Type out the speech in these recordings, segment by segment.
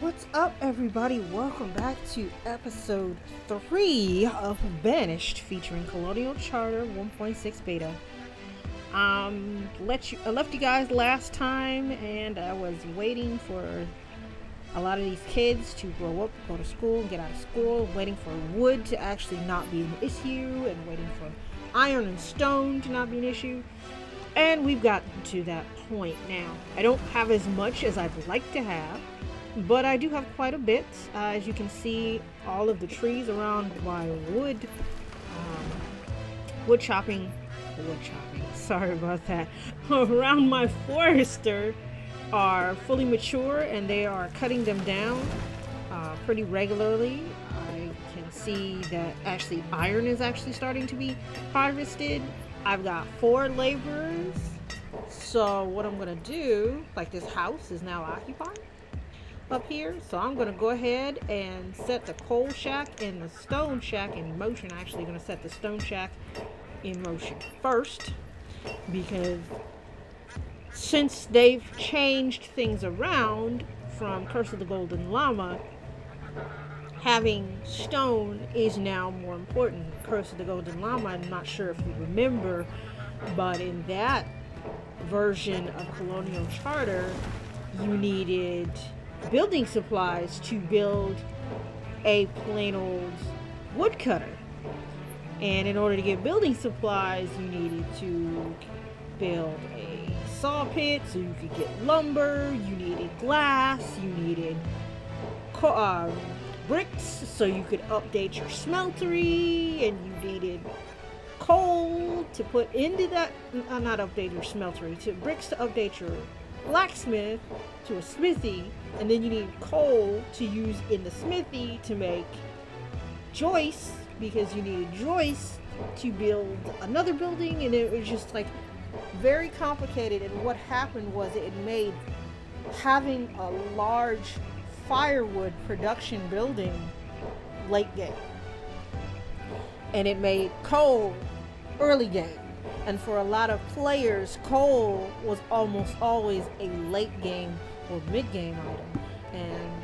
What's up, everybody? Welcome back to episode 3 of Banished, featuring Colonial Charter 1.6 beta. I left you guys last time, and I was waiting for a lot of these kids to grow up, go to school, get out of school, waiting for wood to actually not be an issue, and waiting for iron and stone to not be an issue. And we've gotten to that point now. I don't have as much as I'd like to have, but I do have quite a bit. As you can see, all of the trees around my wood chopping, sorry about that, around my forester are fully mature, and they are cutting them down pretty regularly. I can see that actually iron is actually starting to be harvested. I've got 4 laborers, so what I'm gonna do, like, this house is now occupied up here, so I'm gonna go ahead and set the coal shack and the stone shack in motion. I'm actually gonna set the stone shack in motion first, because since they've changed things around from Curse of the Golden Llama, having stone is now more important. Curse of the Golden Llama, I'm not sure if you remember, but in that version of Colonial Charter, you needed building supplies to build a plain old woodcutter. And in order to get building supplies, you needed to build a saw pit so you could get lumber, you needed glass, you needed bricks so you could update your smeltery, and you needed coal to put into that, not update your smeltery, to bricks to update your blacksmith to a smithy, and then you need coal to use in the smithy to make joists, because you needed joists to build another building, and it was just like very complicated. And what happened was it made having a large firewood production building late game, and it made coal early game. And for a lot of players, coal was almost always a late game or mid game item, and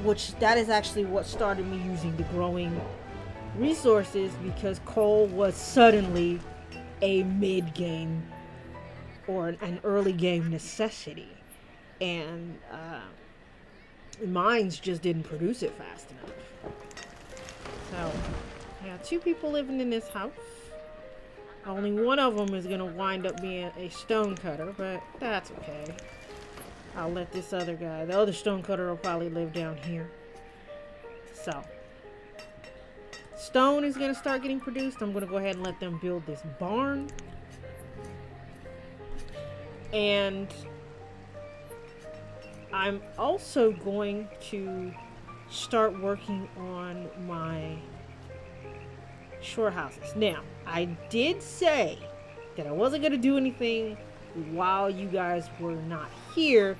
which that is actually what started me using the growing resources, because coal was suddenly a mid game or an early game necessity, and mines just didn't produce it fast enough. So I got 2 people living in this house. Only one of them is gonna wind up being a stone cutter, but that's okay. I'll let this other guy, the other stone cutter, will probably live down here. So stone is gonna start getting produced. I'm gonna go ahead and let them build this barn. And I'm also going to start working on my shore houses. Now, I did say that I wasn't going to do anything while you guys were not here,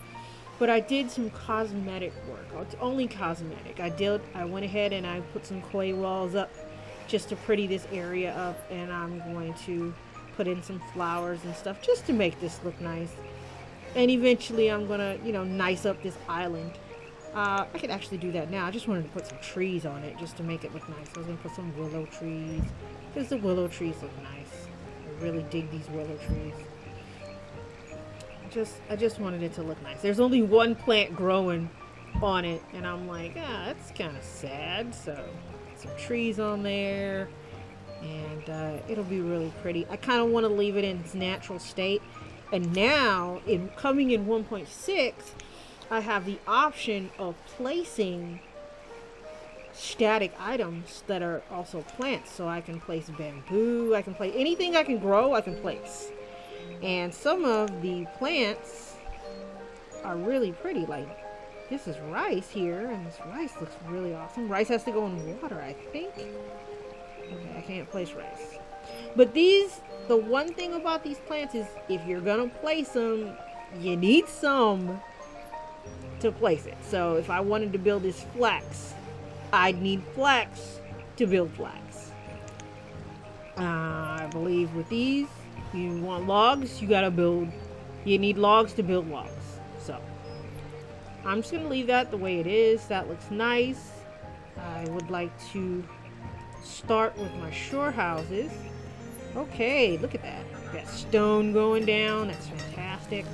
but I did some cosmetic work. It's only cosmetic. I went ahead and I put some clay walls up just to pretty this area up, and I'm going to put in some flowers and stuff just to make this look nice. And eventually I'm gonna, nice up this island. I could actually do that now. I just wanted to put some trees on it just to make it look nice. I was gonna put some willow trees, because the willow trees look nice. I really dig these willow trees. I just wanted it to look nice. There's only one plant growing on it, and I'm like, that's kind of sad. So some trees on there, and it'll be really pretty. I kind of want to leave it in its natural state. And now, coming in 1.6, I have the option of placing static items that are also plants. So I can place bamboo, I can place anything I can grow, I can place. And some of the plants are really pretty. Like, this is rice here, and this rice looks really awesome. Rice has to go in water, I think. Okay, I can't place rice. But the one thing about these plants is, if you're gonna place them, you need some to place it. So if I wanted to build this flax, I'd need flax to build flax. I believe with these, you want logs, you need logs to build logs. So I'm just gonna leave that the way it is. That looks nice. I would like to start with my shore houses. Okay, look at that. Got stone going down. That's fantastic.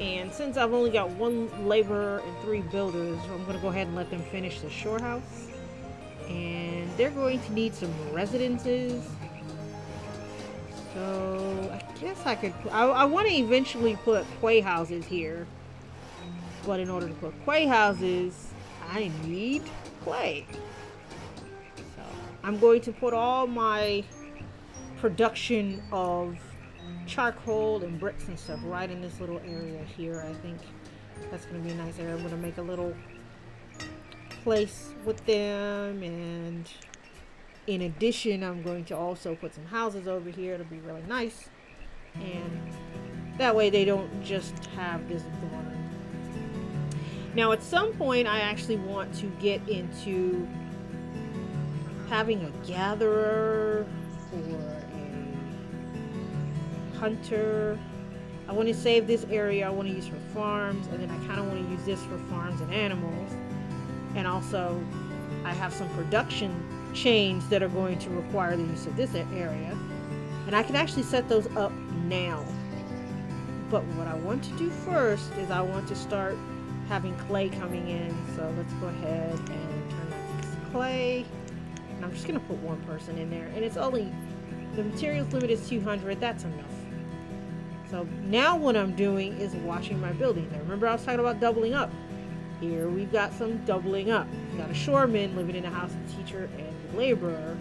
And since I've only got 1 laborer and 3 builders, I'm going to go ahead and let them finish the shore house. And they're going to need some residences. So I guess I could... I want to eventually put quay houses here. But in order to put quay houses, I need clay. So I'm going to put all my production of charcoal and bricks and stuff right in this little area here. I think that's going to be a nice area. I'm going to make a little place with them, and in addition I'm going to also put some houses over here. It'll be really nice, and that way they don't just have this barn. Now at some point I actually want to get into having a gatherer or hunter. I want to save this area. I want to use for farms, and then I kind of want to use this for farms and animals. And also I have some production chains that are going to require the use of this area, and I can actually set those up now. But what I want to do first is I want to start having clay coming in. So let's go ahead and turn that to clay, and I'm just gonna put 1 person in there, and it's only, the materials limit is 200. That's enough. So now what I'm doing is watching my building. Now remember I was talking about doubling up. Here we've got some doubling up. We've got a shoreman living in a house, a teacher, and a laborer.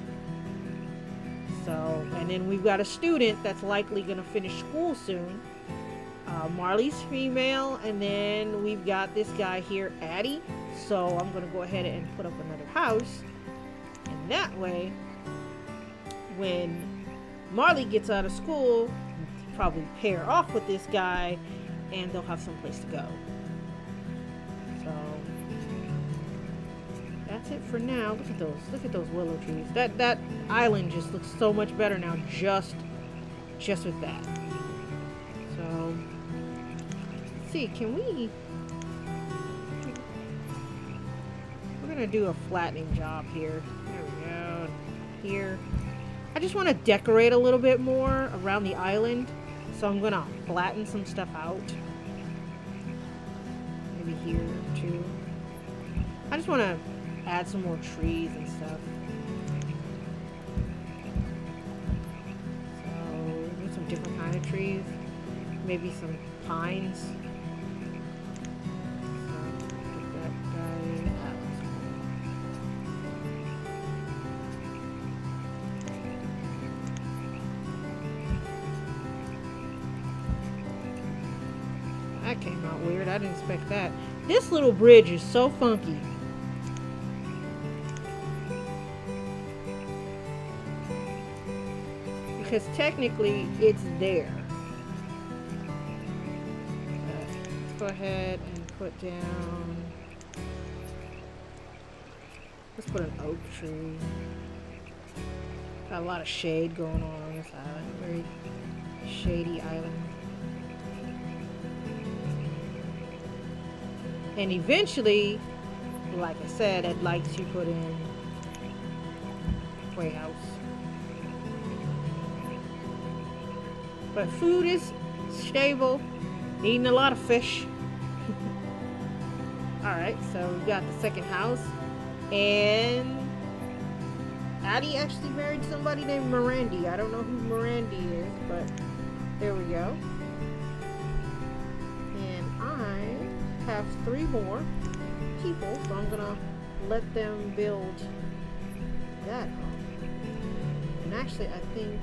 So, and then we've got a student that's likely going to finish school soon. Marley's female, and then we've got this guy here, Addie. So I'm going to go ahead and put up another house. And that way, when Marley gets out of school, probably pair off with this guy, and they'll have some place to go. So that's it for now. Look at those willow trees. That island just looks so much better now, just with that. So let's see, we're gonna do a flattening job here. There we go. Here I just want to decorate a little bit more around the island. So I'm gonna flatten some stuff out. Maybe here too. I just want to add some more trees and stuff. So maybe some different kind of trees. Maybe some pines. So put that guy out. That came out weird. I didn't expect that. This little bridge is so funky. Because technically it's there. Let's go ahead and put down... Let's put an oak tree. Got a lot of shade going on this island. Very shady island. And eventually, like I said, I'd like to put in a quay house. But food is stable. Eating a lot of fish. Alright, so we've got the second house. And Addie actually married somebody named Mirandy. I don't know who Mirandy is, but there we go. And I have 3 more people, so I'm gonna let them build that home. And actually I think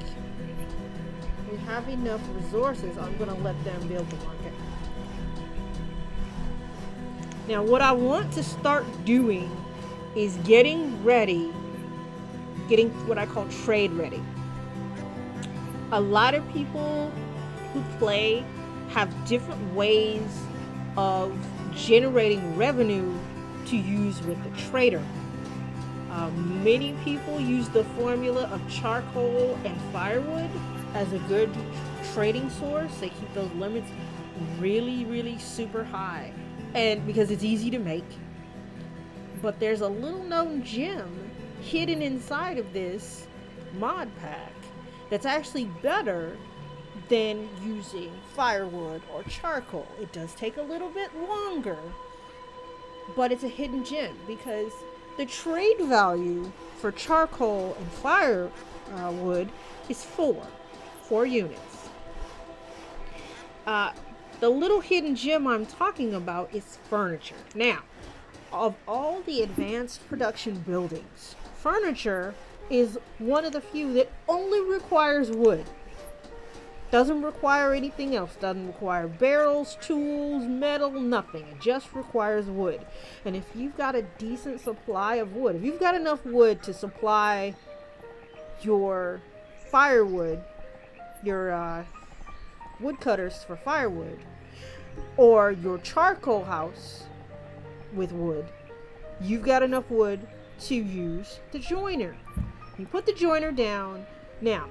we have enough resources. I'm gonna let them build the market. Now what I want to start doing is getting what I call trade ready. A lot of people who play have different ways of generating revenue to use with the trader. Many people use the formula of charcoal and firewood as a good trading source. They keep those limits really, really super high. and because it's easy to make. But there's a little known gem hidden inside of this mod pack that's actually better than using firewood or charcoal. It does take a little bit longer, but it's a hidden gem because the trade value for charcoal and firewood is 4 units. The little hidden gem I'm talking about is furniture. Now, of all the advanced production buildings, furniture is one of the few that only requires wood. Doesn't require anything else. Doesn't require barrels, tools, metal, nothing. It just requires wood. And if you've got a decent supply of wood, if you've got enough wood to supply your firewood, your woodcutters for firewood, or your charcoal house with wood, you've got enough wood to use the joiner. You put the joiner down. Now,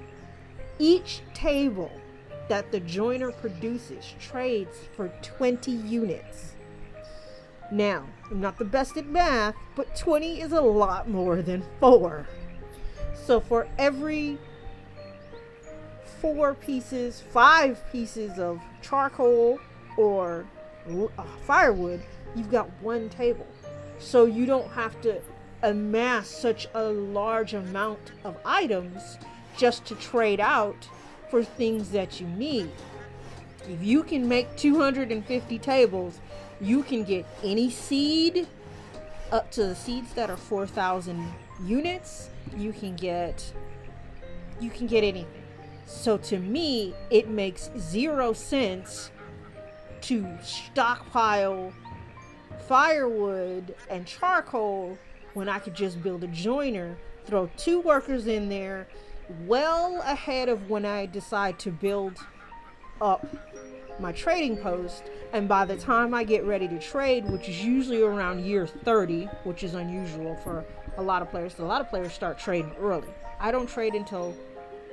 each table that the joiner produces trades for 20 units. Now, I'm not the best at math, but 20 is a lot more than 4. So for every 5 pieces of charcoal or firewood, you've got 1 table. So you don't have to amass such a large amount of items just to trade out for things that you need. If you can make 250 tables, you can get any seed up to the seeds that are 4,000 units. You can get anything. So to me, it makes 0 sense to stockpile firewood and charcoal when I could just build a joiner, throw 2 workers in there well ahead of when I decide to build up my trading post, and by the time I get ready to trade, which is usually around year 30, which is unusual for a lot of players. So a lot of players start trading early. I don't trade until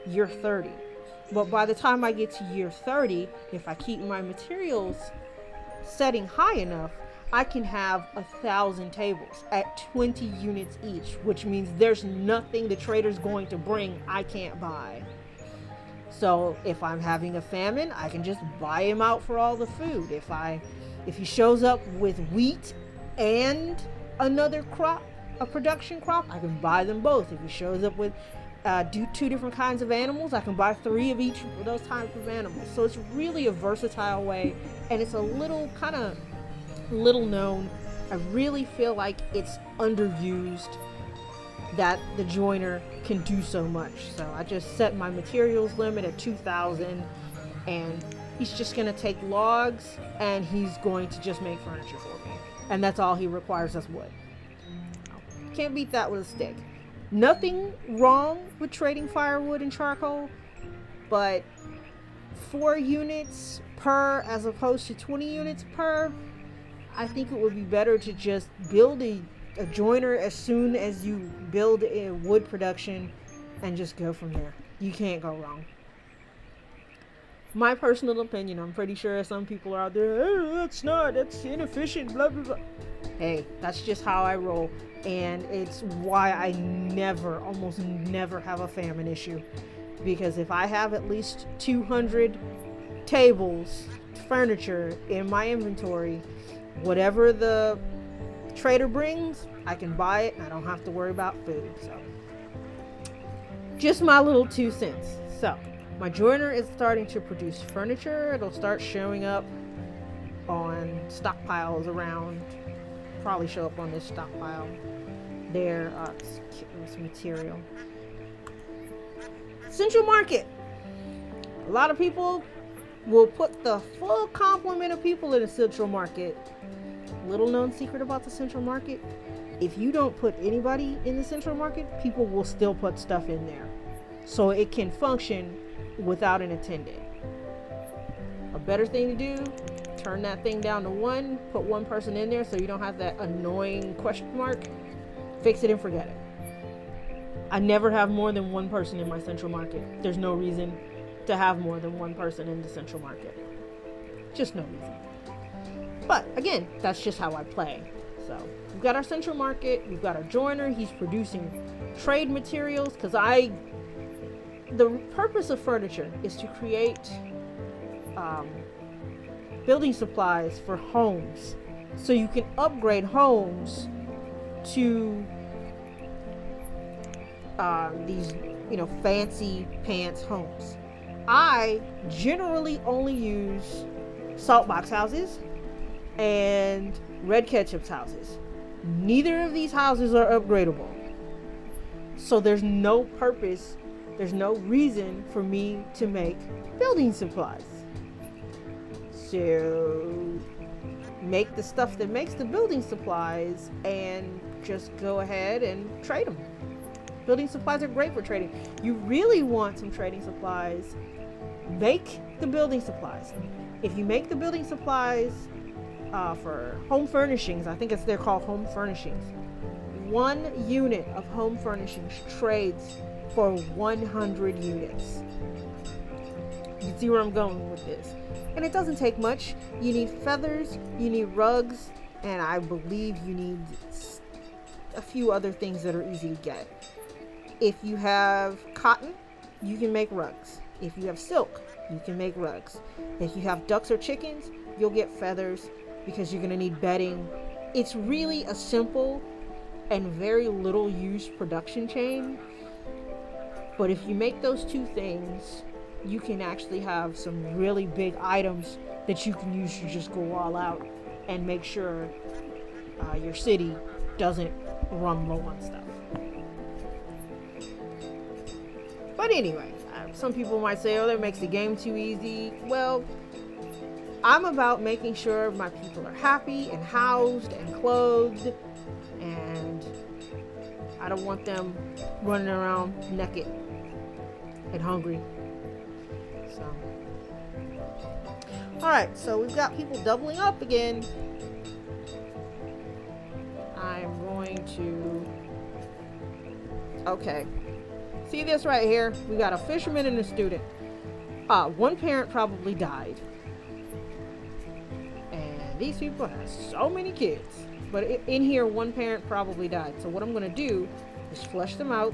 year 30. But by the time I get to year 30, if I keep my materials setting high enough, I can have 1,000 tables at 20 units each, which means there's nothing the trader's going to bring I can't buy. So if I'm having a famine, I can just buy him out for all the food. If he shows up with wheat and another crop, a production crop, I can buy them both. If he shows up with 2 different kinds of animals, I can buy 3 of each of those types of animals. So it's really a versatile way, and it's a little known. I really feel like it's underused that the joiner can do so much. So I just set my materials limit at 2,000, and he's just going to take logs and he's going to just make furniture for me. And that's all he requires is wood. Can't beat that with a stick. Nothing wrong with trading firewood and charcoal, but 4 units per as opposed to 20 units per, I think it would be better to just build a joiner as soon as you build a wood production and just go from there. You can't go wrong. My personal opinion, I'm pretty sure some people are out there, oh, that's inefficient, blah, blah, blah. Hey, that's just how I roll. And it's why I almost never have a famine issue. Because if I have at least 200 tables, furniture in my inventory, whatever the trader brings, I can buy it and I don't have to worry about food. So just my little 2 cents. So my joiner is starting to produce furniture. It'll start showing up on stockpiles around. Probably show up on this stockpile there. This material. Central Market. A lot of people will put the full complement of people in the Central Market. Little known secret about the Central Market: if you don't put anybody in the Central Market, people will still put stuff in there, so it can function without an attendant. A better thing to do: turn that thing down to 1, put 1 person in there so you don't have that annoying question mark. Fix it and forget it. I never have more than 1 person in my Central Market. There's no reason to have more than 1 person in the Central Market. Just no reason. But again, that's just how I play. So we've got our central market, we've got our joiner, he's producing trade materials, because the purpose of furniture is to create building supplies for homes, so you can upgrade homes to these, you know, fancy pants homes. I generally only use salt box houses and red ketchup's houses. Neither of these houses are upgradable, so there's no purpose, there's no reason for me to make building supplies. So make the stuff that makes the building supplies and just go ahead and trade them. Building supplies are great for trading. You really want some trading supplies, make the building supplies. If you make the building supplies for home furnishings, I think they're called home furnishings. 1 unit of home furnishings trades for 100 units. You see where I'm going with this? And it doesn't take much. You need feathers, you need rugs, and I believe you need a few other things that are easy to get. If you have cotton, you can make rugs. If you have silk, you can make rugs. If you have ducks or chickens, you'll get feathers, because you're going to need bedding. It's really a simple and very little used production chain. But if you make those 2 things, you can actually have some really big items that you can use to just go all out and make sure your city doesn't run low on stuff. But anyway, some people might say, oh, that makes the game too easy. Well, I'm about making sure my people are happy and housed and clothed, and I don't want them running around naked and hungry. So, alright, so we've got people doubling up again. I'm going to... Okay. See this right here? We got a fisherman and a student. One parent probably died. And these people have so many kids. But in here, one parent probably died. So what I'm going to do is flush them out.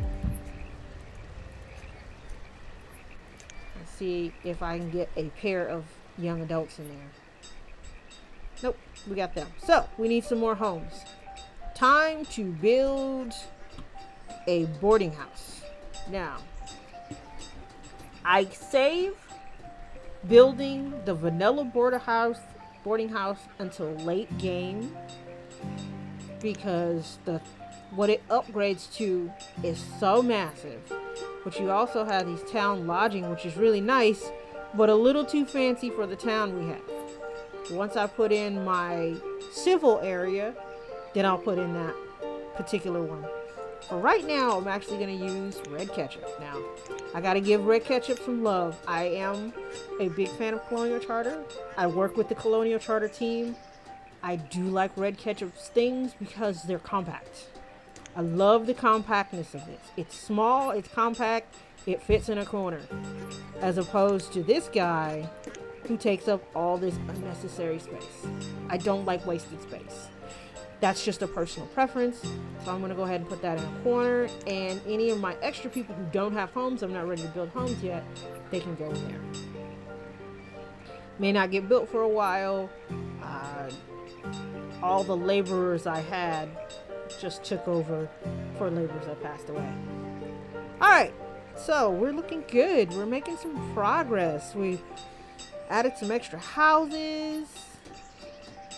And see if I can get a pair of young adults in there. Nope, we got them. So, we need some more homes. Time to build a boarding house. Now, I save building the vanilla boarding house until late game, because what it upgrades to is so massive. But you also have these town lodging, which is really nice, but a little too fancy for the town we have. Once I put in my civil area, then I'll put in that particular one. For right now, I'm actually going to use red ketchup. Now, I got to give red ketchup some love. I am a big fan of Colonial Charter. I work with the Colonial Charter team. I do like red ketchup's things because they're compact. I love the compactness of this. It's small, it's compact, it fits in a corner. As opposed to this guy who takes up all this unnecessary space. I don't like wasted space. That's just a personal preference. So I'm going to go ahead and put that in a corner. And any of my extra people who don't have homes, I'm not ready to build homes yet, they can go in there. May not get built for a while. All the laborers I had just took over for laborers that passed away. Alright, so we're looking good. We're making some progress. We added some extra houses.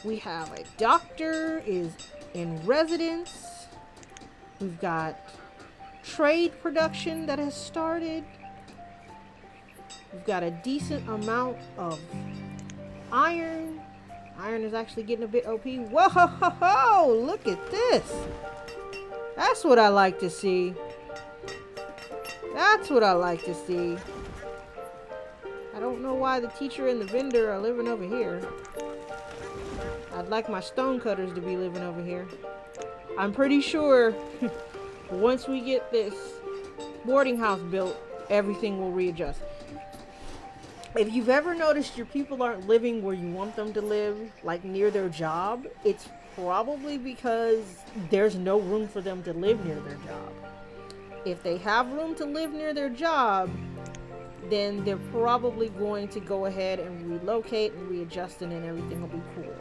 We have a doctor is in residence. We've got trade production that has started. We've got a decent amount of iron. Iron is actually getting a bit OP. Whoa, ho, ho, ho, look at this. That's what I like to see. That's what I like to see. I don't know why the teacher and the vendor are living over here. I'd like my stone cutters to be living over here. I'm pretty sure once we get this boarding house built, everything will readjust. If you've ever noticed your people aren't living where you want them to live, like near their job, it's probably because there's no room for them to live near their job. If they have room to live near their job, then they're probably going to go ahead and relocate and readjust it, and everything will be cool.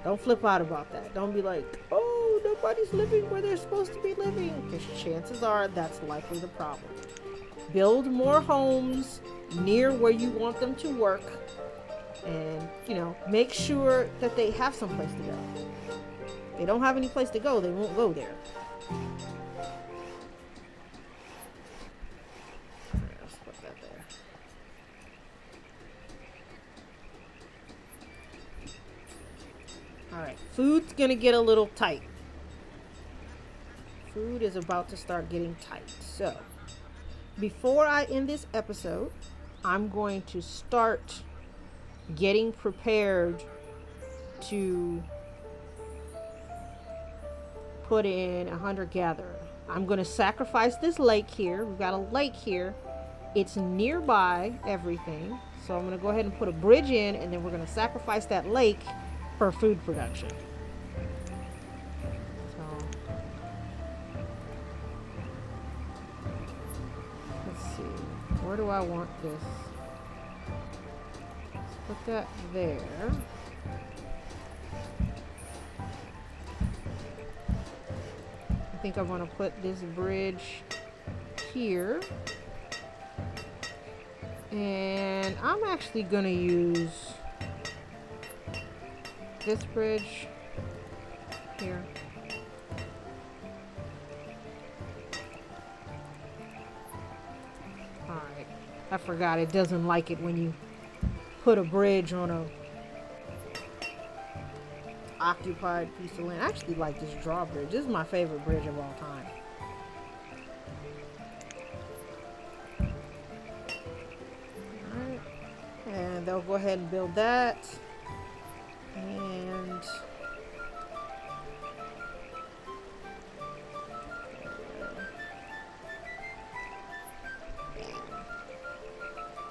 Don't flip out about that. Don't be like, oh, nobody's living where they're supposed to be living, because chances are that's likely the problem. Build more homes near where you want them to work, and, you know, make sure that they have some place to go. If they don't have any place to go, they won't go there. Let's put that there. Alright, food's gonna get a little tight. Food is about to start getting tight. So, before I end this episode, I'm going to start getting prepared to put in a hunter-gatherer. I'm going to sacrifice this lake here. We've got a lake here. It's nearby everything. So I'm going to go ahead and put a bridge in, and then we're going to sacrifice that lake for food production. So, let's see. Where do I want this? Let's put that there. I think I'm going to put this bridge here. And I'm actually going to use this bridge here. Alright. I forgot it doesn't like it when you put a bridge on a occupied piece of land. I actually like this drawbridge. This is my favorite bridge of all time. Alright. And they'll go ahead and build that. And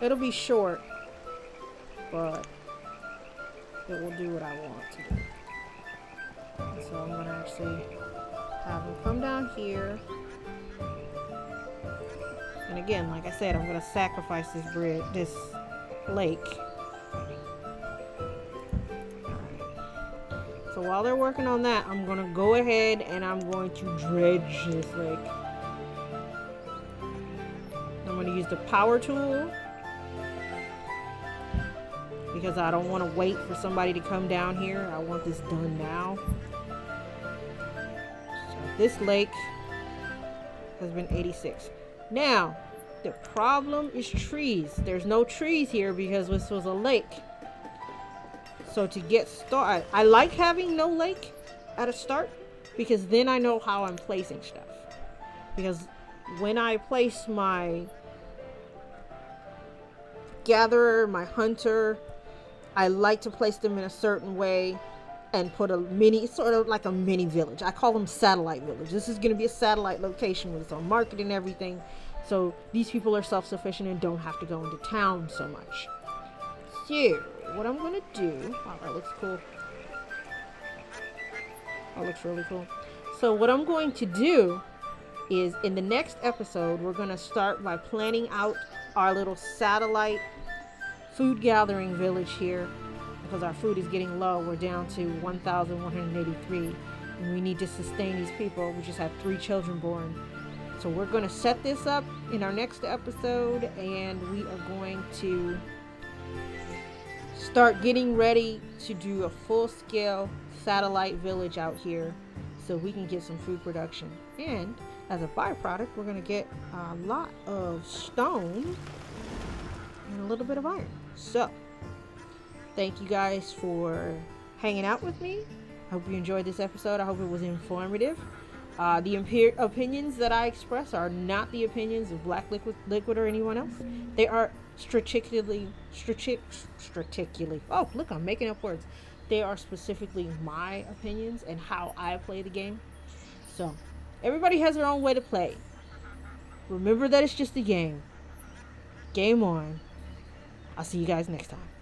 it'll be short, but it will do what I want to do. And so I'm gonna actually have them come down here. And again, like I said, I'm gonna sacrifice this bridge, this lake. So while they're working on that, I'm going to go ahead and I'm going to dredge this lake. I'm going to use the power tool because I don't want to wait for somebody to come down here. I want this done now. So this lake has been 86. Now, the problem is trees. There's no trees here because this was a lake. So to get started, I like having no lake at a start because then I know how I'm placing stuff. Because when I place my gatherer, my hunter, I like to place them in a certain way and put a mini, sort of like a mini village. I call them satellite village. This is going to be a satellite location with its own market and everything. So these people are self-sufficient and don't have to go into town so much. So what I'm gonna do, wow, that looks cool. That looks really cool. So what I'm going to do is in the next episode, we're gonna start by planning out our little satellite food gathering village here because our food is getting low. We're down to 1,183 and we need to sustain these people. We just had 3 children born. So we're gonna set this up in our next episode and we are going to start getting ready to do a full-scale satellite village out here so we can get some food production. And as a byproduct, we're going to get a lot of stone and a little bit of iron. So, thank you guys for hanging out with me. I hope you enjoyed this episode. I hope it was informative. The opinions that I express are not the opinions of Blackliquid or anyone else. They are strategically, oh, look, I'm making up words. They are specifically my opinions and how I play the game. So, everybody has their own way to play. Remember that it's just a game. Game on. I'll see you guys next time.